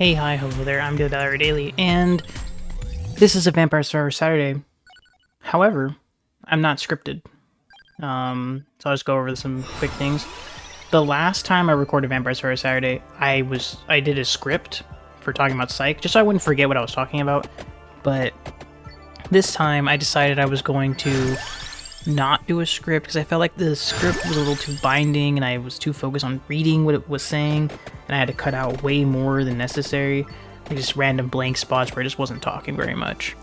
Hey, hi, hello there, I'm DilyDaly, and this is a Vampire Survivor Saturday. However, I'm not scripted. So I'll just go over some quick things. The last time I recorded Vampire Survivor Saturday, I did a script for talking about Psych, just so I wouldn't forget what I was talking about, but this time I decided I was going to not do a script because I felt like the script was a little too binding and I was too focused on reading what it was saying, and I had to cut out way more than necessary, like just random blank spots where I just wasn't talking very much.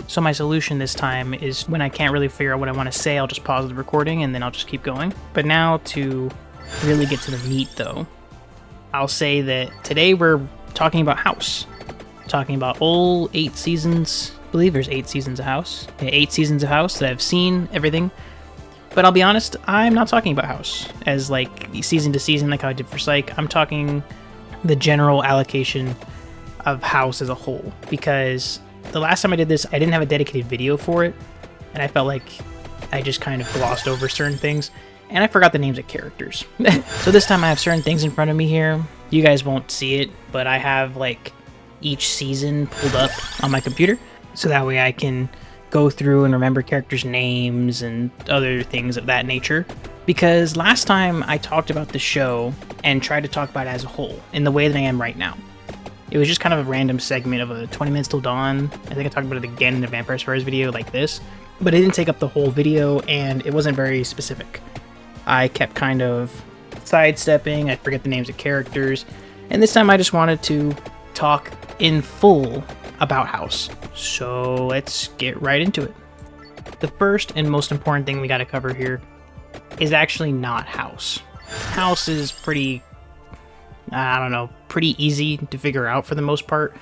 So my solution this time is when I can't really figure out what I want to say, I'll just pause the recording and then I'll just keep going. But now to really get to the meat though, I'll say that today we're talking about House. Talking about all 8 seasons. I believe there's 8 seasons of House. Yeah, 8 seasons of House that I've seen, everything. But I'll be honest, I'm not talking about House as like season to season like how I did for Psych. I'm talking the general allocation of House as a whole, because the last time I did this, I didn't have a dedicated video for it, and I felt like I just kind of glossed over certain things, and I forgot the names of characters. So this time I have certain things in front of me here. You guys won't see it, but I have like each season pulled up on my computer, so that way I can go through and remember characters' names and other things of that nature. Because last time I talked about the show and tried to talk about it as a whole, in the way that I am right now. It was just kind of a random segment of a 20 minutes till dawn. I think I talked about it again in the Vampire Survivors video like this, but it didn't take up the whole video and it wasn't very specific. I kept kind of sidestepping, I'd forget the names of characters, and this time I just wanted to talk in full about House. So let's get right into it. The first and most important thing we gotta cover here is actually not House. House is pretty, pretty easy to figure out for the most part,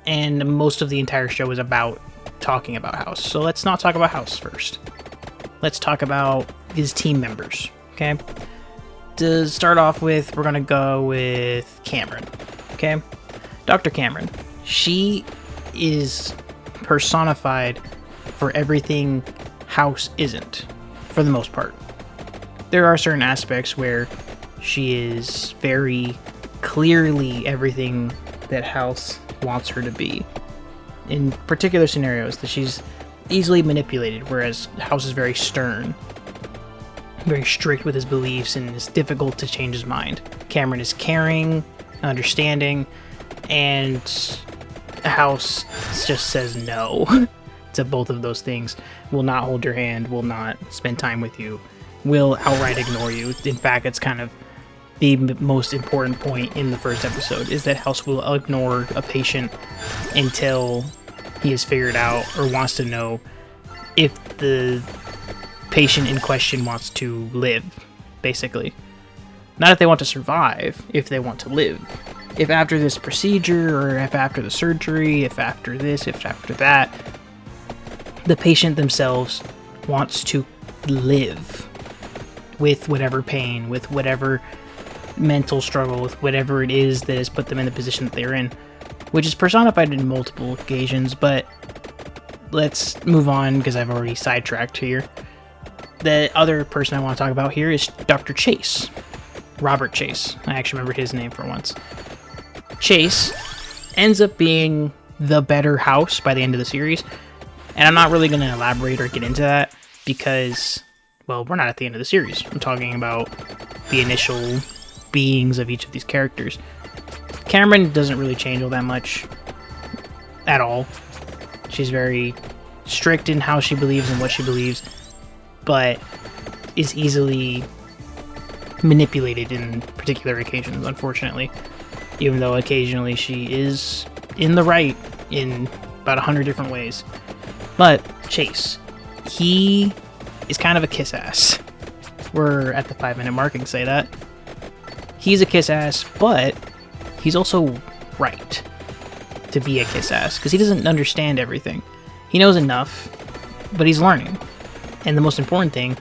and most of the entire show is about talking about House. So let's not talk about House first. Let's talk about his team members, okay? To start off with, we're gonna go with Cameron, okay? Dr. Cameron. She is personified for everything House isn't, for the most part. There are certain aspects where she is very clearly everything that House wants her to be. In particular scenarios, that she's easily manipulated, whereas House is very stern, very strict with his beliefs, and it's difficult to change his mind. Cameron is caring, understanding, and House just says no to both of those things. Will not hold your hand, will not spend time with you, will outright ignore you. In fact, it's kind of the most important point in the first episode, is that House will ignore a patient until he has figured out or wants to know if the patient in question wants to live, basically. Not if they want to survive, if they want to live. If after this procedure, or if after the surgery, if after this, if after that, the patient themselves wants to live with whatever pain, with whatever mental struggle, with whatever it is that has put them in the position that they're in, which is personified in multiple occasions, but let's move on because I've already sidetracked here. The other person I want to talk about here is Dr. Chase. Robert Chase. I actually remembered his name for once. Chase ends up being the better House by the end of the series, and I'm not really going to elaborate or get into that because, well, we're not at the end of the series. I'm talking about the initial beings of each of these characters. Cameron doesn't really change all that much at all. She's very strict in how she believes and what she believes, but is easily manipulated in particular occasions, unfortunately. Even though occasionally she is in the right in about 100 different ways. But Chase, he is kind of a kiss-ass. We're at the 5-minute mark, I can say that. He's a kiss-ass, but he's also right to be a kiss-ass, because he doesn't understand everything. He knows enough, but he's learning. And the most important thing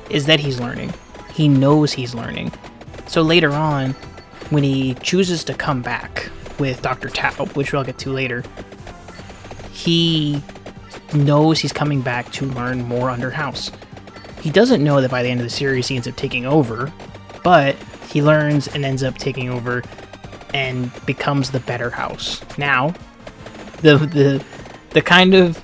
is that he's learning. He knows he's learning. So later on, when he chooses to come back with Dr. Taub, which we'll get to later, he knows he's coming back to learn more under House. He doesn't know that by the end of the series he ends up taking over, but he learns and ends up taking over and becomes the better house. Now, the kind of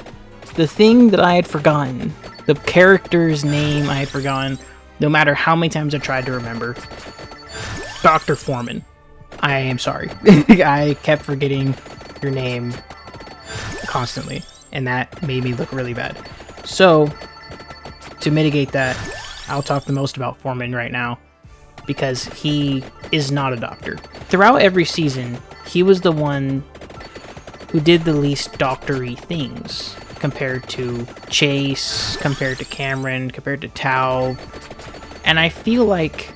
the thing that I had forgotten, the character's name I had forgotten, no matter how many times I tried to remember, Dr. Foreman. I am sorry. I kept forgetting your name constantly, and that made me look really bad. So, to mitigate that, I'll talk the most about Foreman right now, because he is not a doctor. Throughout every season, he was the one who did the least doctor-y things, compared to Chase, compared to Cameron, compared to Tao, and I feel like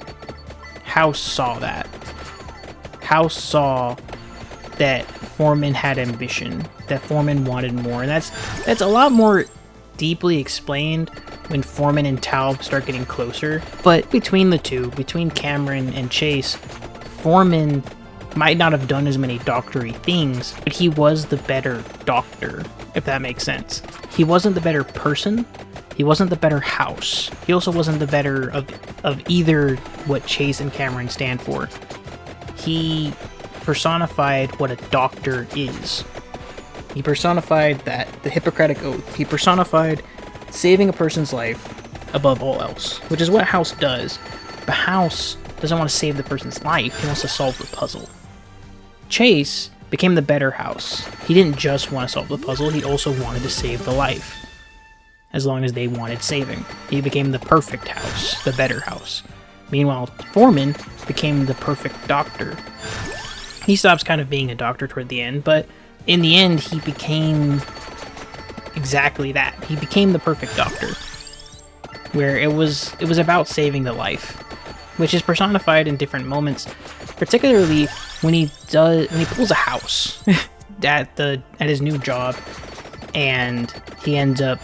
House saw that. House saw that Foreman had ambition, that Foreman wanted more, and that's a lot more deeply explained when Foreman and Tao start getting closer. But between the two, between Cameron and Chase, Foreman might not have done as many doctor-y things, but he was the better doctor, if that makes sense. He wasn't the better person, he wasn't the better house, he also wasn't the better of either what Chase and Cameron stand for. He personified what a doctor is. He personified the Hippocratic Oath. He personified saving a person's life above all else, which is what House does. But House doesn't want to save the person's life, he wants to solve the puzzle. Chase became the better House. He didn't just want to solve the puzzle, he also wanted to save the life. As long as they wanted saving. He became the perfect House, the better House. Meanwhile, Foreman became the perfect doctor. He stops kind of being a doctor toward the end, but in the end, he became exactly that. He became the perfect doctor, where it was about saving the life, which is personified in different moments, particularly when he pulls a house at his new job, and he ends up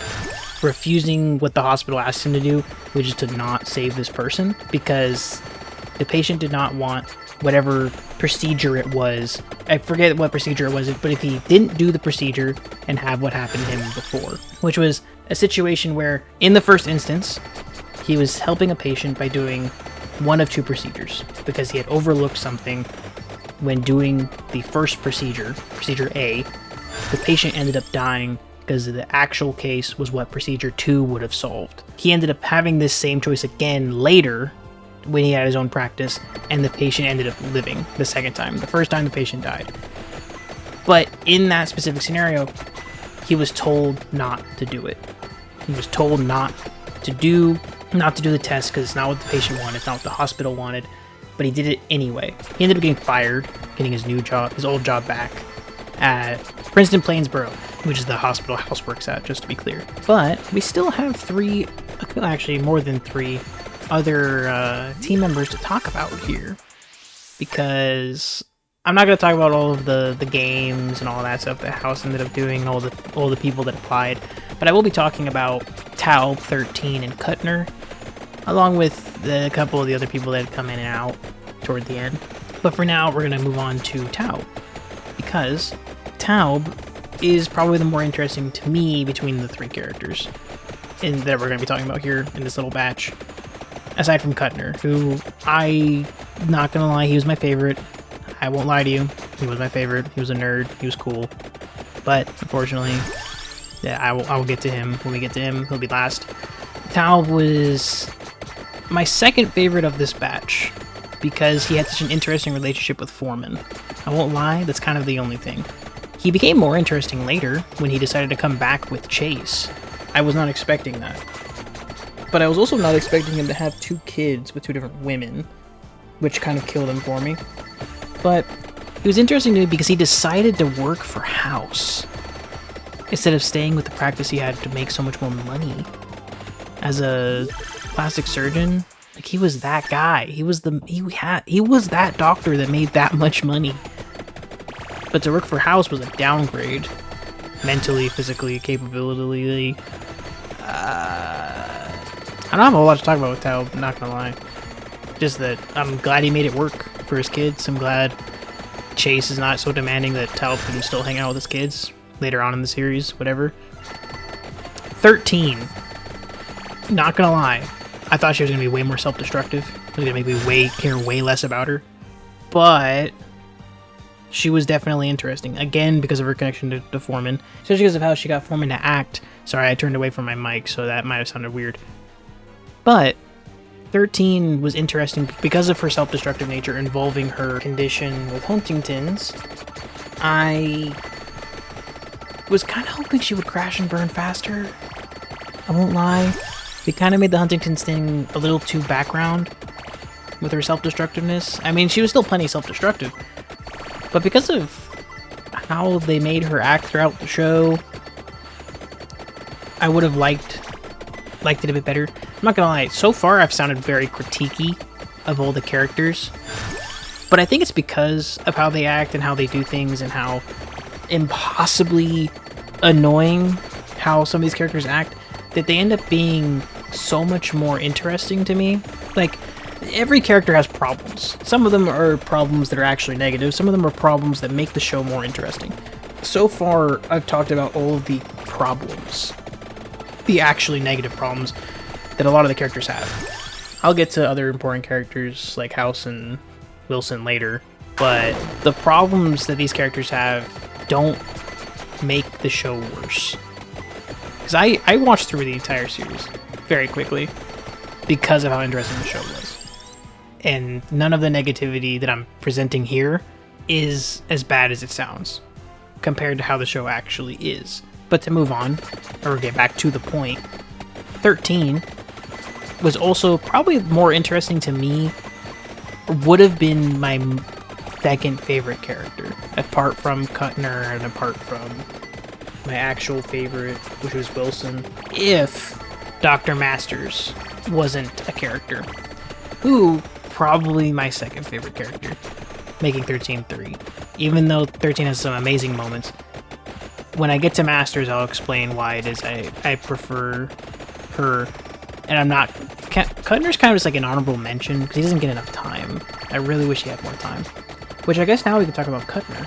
refusing what the hospital asked him to do, which is to not save this person, because the patient did not want whatever procedure it was. I forget what procedure it was, but if he didn't do the procedure and have what happened to him before, which was a situation where, in the first instance, he was helping a patient by doing one of two procedures, because he had overlooked something when doing the first procedure, procedure A. The patient ended up dying because the actual case was what procedure 2 would have solved. He ended up having this same choice again later when he had his own practice, and the patient ended up living the second time. The first time the patient died. But in that specific scenario, he was told not to do it. He was told not to do the test because it's not what the patient wanted, it's not what the hospital wanted, but he did it anyway. He ended up getting fired, getting his old job back at Princeton Plainsboro, which is the hospital House works at, just to be clear. But we still have more than three other team members to talk about here, because I'm not going to talk about all of the games and all that stuff that House ended up doing, all the people that applied, but I will be talking about Tao, 13, and Kuttner, along with a couple of the other people that had come in and out toward the end. But for now, we're going to move on to Tao, because Tao is probably the more interesting to me between the three characters that we're going to be talking about here in this little batch. Aside from Kuttner, who not going to lie, he was my favorite. I won't lie to you, he was my favorite. He was a nerd, he was cool. But unfortunately, yeah, I will get to him. When we get to him, he'll be last. Tao was my second favorite of this batch, because he had such an interesting relationship with Foreman. I won't lie, that's kind of the only thing. He became more interesting later when he decided to come back with Chase. I was not expecting that. But I was also not expecting him to have 2 kids with 2 different women, which kind of killed him for me. But he was interesting to me because he decided to work for House instead of staying with the practice he had to make so much more money. As a plastic surgeon, like, he was that guy. He was that doctor that made that much money. But to work for House was a downgrade, mentally, physically, capability. I don't have a whole lot to talk about with Tao, I'm not gonna lie. Just that I'm glad he made it work for his kids. I'm glad Chase is not so demanding that Tao can still hang out with his kids later on in the series, whatever. 13. Not gonna lie, I thought she was gonna be way more self-destructive. It was gonna make me care way less about her. But she was definitely interesting. Again, because of her connection to Foreman. Especially because of how she got Foreman to act. Sorry, I turned away from my mic, so that might have sounded weird. But 13 was interesting because of her self-destructive nature involving her condition with Huntington's. I was kind of hoping she would crash and burn faster. I won't lie. It kind of made the Huntington's thing a little too background with her self-destructiveness. I mean, she was still plenty self-destructive. But because of how they made her act throughout the show, I would have liked it a bit better. I'm not gonna lie, so far I've sounded very critiquey of all the characters. But I think it's because of how they act and how they do things and how impossibly annoying how some of these characters act that they end up being so much more interesting to me. Like, every character has problems. Some of them are problems that are actually negative. Some of them are problems that make the show more interesting. So far, I've talked about all of the problems. The actually negative problems that a lot of the characters have. I'll get to other important characters like House and Wilson later, but the problems that these characters have don't make the show worse. Because I watched through the entire series very quickly because of how interesting the show was. And none of the negativity that I'm presenting here is as bad as it sounds compared to how the show actually is. But to move on, or get back to the point, 13 was also probably more interesting to me, would have been my second favorite character, apart from Kuttner and apart from my actual favorite, which was Wilson, if Dr. Masters wasn't a character. Who, probably my second favorite character, making 13 3. Even though 13 has some amazing moments, when I get to Masters, I'll explain why it is I prefer her. And I'm not... Kuttner's kind of just like an honorable mention, because he doesn't get enough time. I really wish he had more time. Which I guess now we can talk about Kuttner,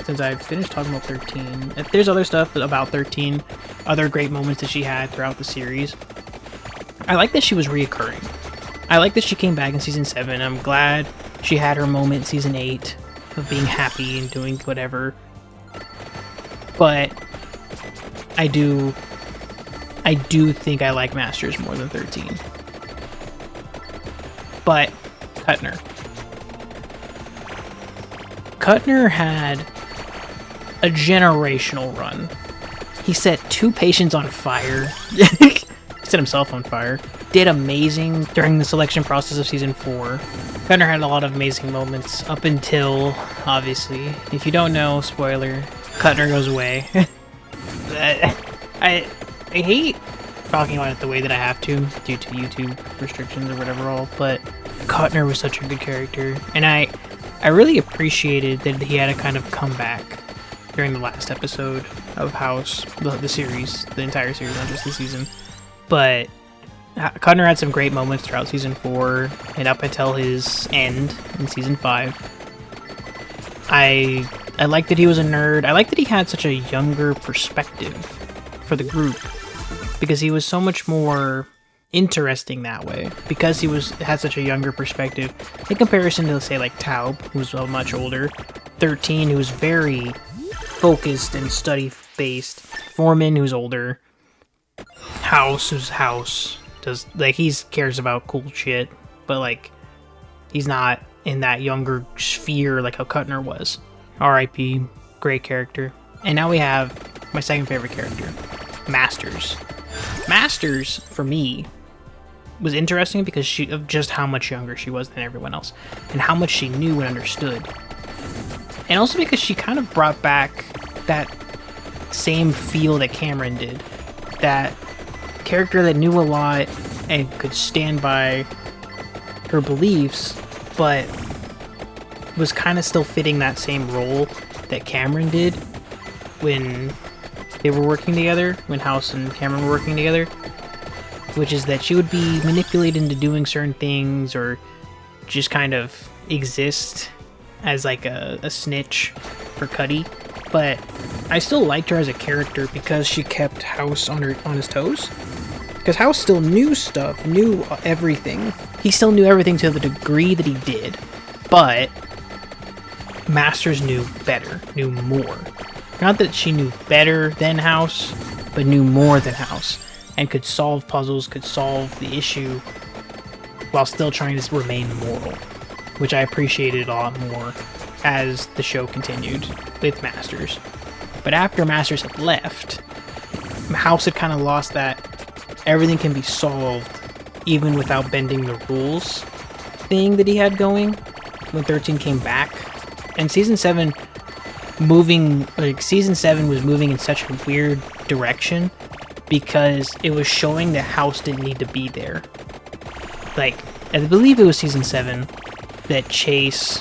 since I've finished talking about 13. There's other stuff about 13, other great moments that she had throughout the series. I like that she was reoccurring. I like that she came back in Season 7. I'm glad she had her moment in Season 8 of being happy and doing whatever. But I do think I like Masters more than 13. But Kuttner. Kuttner had a generational run. He set 2 patients on fire. He set himself on fire. Did amazing during the selection process of Season 4. Kuttner had a lot of amazing moments up until, obviously, if you don't know, spoiler, Kuttner goes away. I hate talking about it the way that I have to due to YouTube restrictions or whatever all, but Kuttner was such a good character, and I really appreciated that he had a kind of comeback during the last episode of House, the series, the entire series, not just the season. But Kuttner had some great moments throughout Season 4 and up until his end in Season 5. I like that he was a nerd. I like that he had such a younger perspective for the group, because he was so much more interesting that way, because he had such a younger perspective in comparison to, say, like Taub, who was much older, 13, who was very focused and study-based, Foreman, who's older, House, who's House, he cares about cool shit, but like he's not in that younger sphere like how Kuttner was. R.I.P. Great character. And now we have my second favorite character, Masters. Masters, for me, was interesting because of just how much younger she was than everyone else, and how much she knew and understood. And also because she kind of brought back that same feel that Cameron did. That character that knew a lot and could stand by her beliefs, but was kind of still fitting that same role that Cameron did when they were working together, when House and Cameron were working together, which is that she would be manipulated into doing certain things or just kind of exist as like a snitch for Cuddy. But I still liked her as a character because she kept House on his toes. Because House still knew stuff, knew everything. He still knew everything to the degree that he did, but Masters knew better, knew more. Not that she knew better than House, but knew more than House, and could solve puzzles, could solve the issue, while still trying to remain moral, which I appreciated a lot more as the show continued with Masters. But after Masters had left, House had kind of lost that everything can be solved even without bending the rules thing that he had going when 13 came back. And Season 7 was moving in such a weird direction because it was showing that House didn't need to be there. Like, I believe it was Season 7 that Chase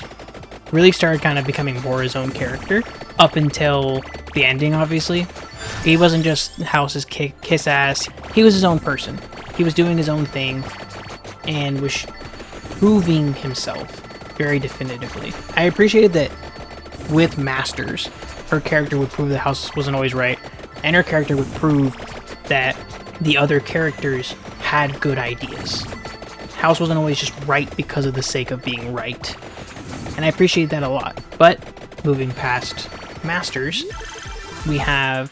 really started kind of becoming more his own character, up until the ending, obviously. He wasn't just House's kiss ass, he was his own person. He was doing his own thing, and was proving himself very definitively. I appreciated that with Masters, her character would prove that House wasn't always right, and her character would prove that the other characters had good ideas. House wasn't always just right because of the sake of being right. And I appreciate that a lot. But moving past Masters, we have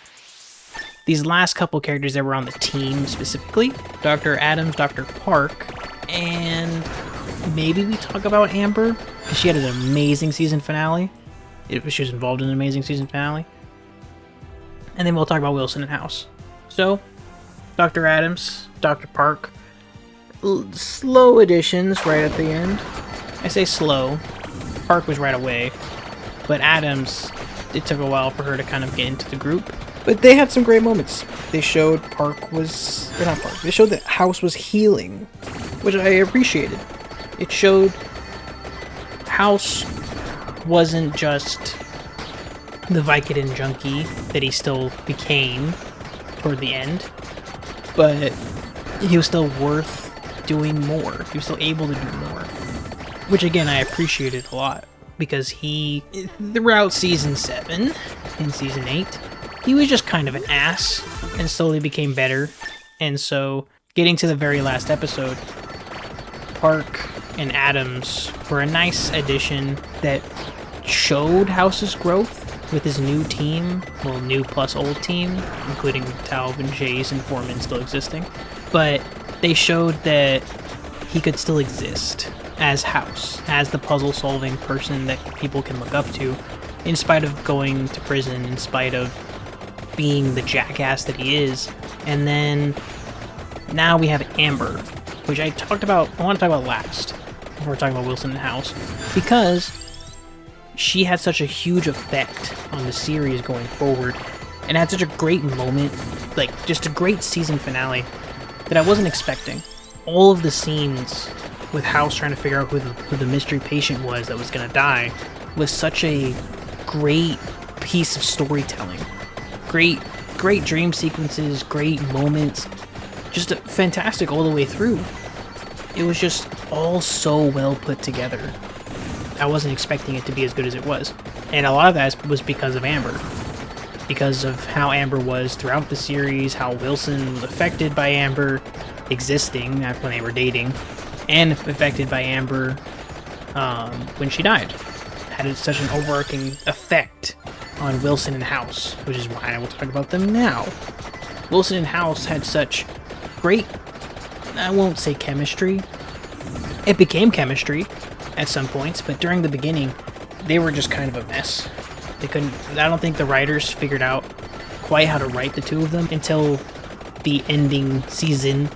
these last couple characters that were on the team specifically. Dr. Adams, Dr. Park, and maybe we talk about Amber, because she had an amazing season finale. She was involved in an amazing season finale. And then we'll talk about Wilson and House. So, Dr. Adams, Dr. Park, slow additions right at the end. I say slow. Park was right away, but Adams, it took a while for her to kind of get into the group. But they had some great moments. They showed they showed that House was healing, which I appreciated. It showed House wasn't just the Vicodin junkie that he still became toward the end, but he was still worth doing more. He was still able to do more. Which again, I appreciated a lot, because he, throughout Season 7 and Season 8, he was just kind of an ass, and slowly became better. And so, getting to the very last episode, Park and Adams were a nice addition that showed House's growth with his new team, well, new plus old team, including Taub and Jace and Foreman still existing. But they showed that he could still exist as House, as the puzzle-solving person that people can look up to, in spite of going to prison, in spite of being the jackass that he is. And then now we have Amber, which I want to talk about last, before talking about Wilson and House, because she had such a huge effect on the series going forward, and had such a great moment, like, just a great season finale, that I wasn't expecting. All of the scenes with House trying to figure out who the mystery patient was that was going to die was such a great piece of storytelling. Great dream sequences, great moments, just fantastic all the way through. It was just all so well put together. I wasn't expecting it to be as good as it was. And a lot of that was because of Amber. Because of how Amber was throughout the series, how Wilson was affected by Amber existing when they were dating, and affected by Amber when she died. Had such an overarching effect on Wilson and House, which is why I will talk about them now. Wilson and House had such great, I won't say chemistry, it became chemistry at some points, but during the beginning, they were just kind of a mess. I don't think the writers figured out quite how to write the two of them until the ending season,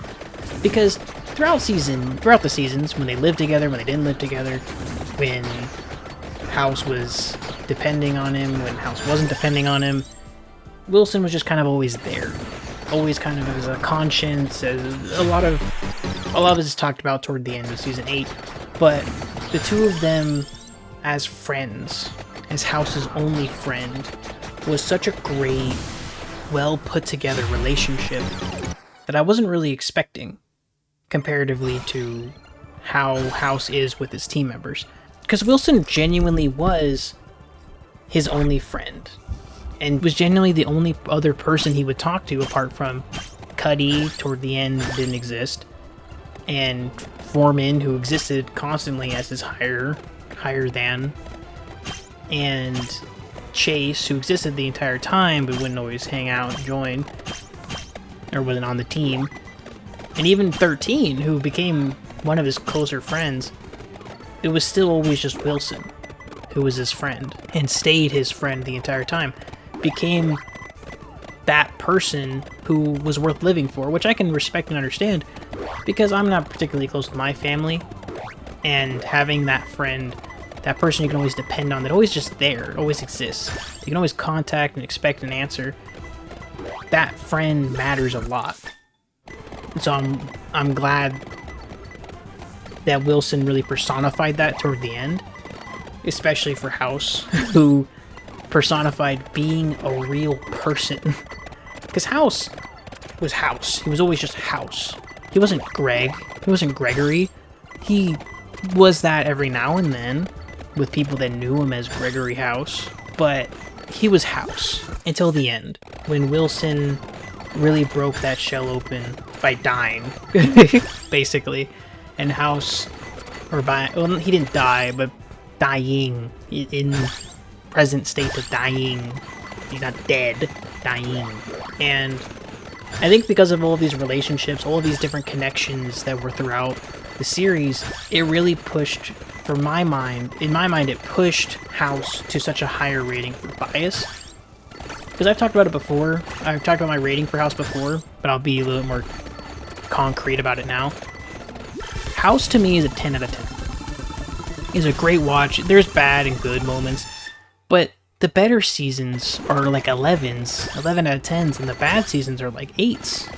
because throughout the seasons, when they lived together, when they didn't live together, when House was depending on him, when House wasn't depending on him, Wilson was just kind of always there. Always kind of as a conscience, as a lot of it is talked about toward the end of Season 8, but the two of them as friends, as House's only friend, was such a great, well put together relationship that I wasn't really expecting, comparatively to how House is with his team members. Because Wilson genuinely was his only friend, and was genuinely the only other person he would talk to apart from Cuddy toward the end, didn't exist, and Foreman, who existed constantly as his higher than. and Chase, who existed the entire time but wouldn't always hang out and join, or wasn't on the team, and even 13, who became one of his closer friends, it was still always just Wilson, who was his friend, and stayed his friend the entire time, became that person who was worth living for, which I can respect and understand, because I'm not particularly close with my family, and having that friend, that person you can always depend on, that always just there, it always exists, you can always contact and expect an answer, that friend matters a lot. So I'm glad that Wilson really personified that toward the end, especially for House, who personified being a real person. Because House was House. He was always just House. He wasn't Greg. He wasn't Gregory. He was that every now and then with people that knew him as Gregory House, but he was House until the end, when Wilson really broke that shell open by dying, basically. And House, or by, well, he didn't die, but dying, in present state of dying. He's not dead, dying. And I think because of all of these relationships, all of these different connections that were throughout the series, it really pushed, for my mind, in my mind, it pushed House to such a higher rating for bias. Because I've talked about it before, I've talked about my rating for House before, but I'll be a little more concrete about it now. House to me is a 10 out of 10. It's a great watch. There's bad and good moments, but the better seasons are like 11s, 11 out of 10s, and the bad seasons are like 8s.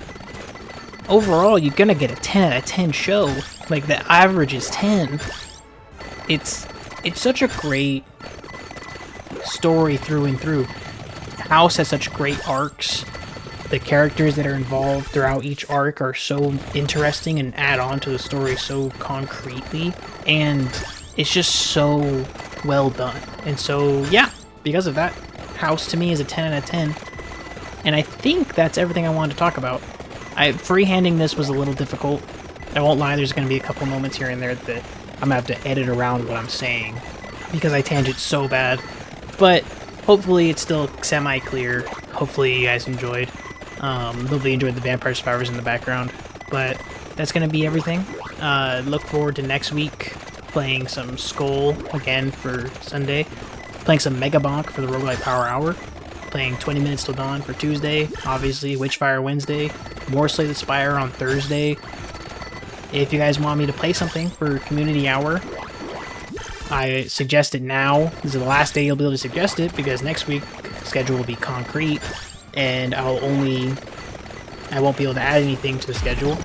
Overall, you're gonna get a 10 out of 10 show. Like, the average is 10. It's such a great story through and through. House has such great arcs. The characters that are involved throughout each arc are so interesting and add on to the story so concretely, and it's just so well done. And so, yeah, because of that, House to me is a 10 out of 10. And I think that's everything I wanted to talk about. Freehanding this was a little difficult. I won't lie, there's going to be a couple moments here and there that I'm going to have to edit around what I'm saying, because I tangent so bad. But hopefully it's still semi-clear. Hopefully you guys enjoyed. Hopefully you enjoyed the vampire survivors in the background. But that's going to be everything. Look forward to next week playing some Skul again for Sunday. Playing some Mega Bonk for the rogue-lite power hour. Playing 20 Minutes Till Dawn for Tuesday. Obviously, Witchfire Wednesday. More Slay the Spire on Thursday. If you guys want me to play something for Community Hour, I suggest it now. This is the last day you'll be able to suggest it, because next week's schedule will be concrete, and I won't be able to add anything to the schedule.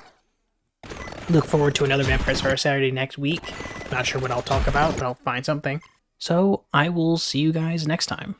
Look forward to another Vampire Survivor Saturday next week. Not sure what I'll talk about, but I'll find something. So, I will see you guys next time.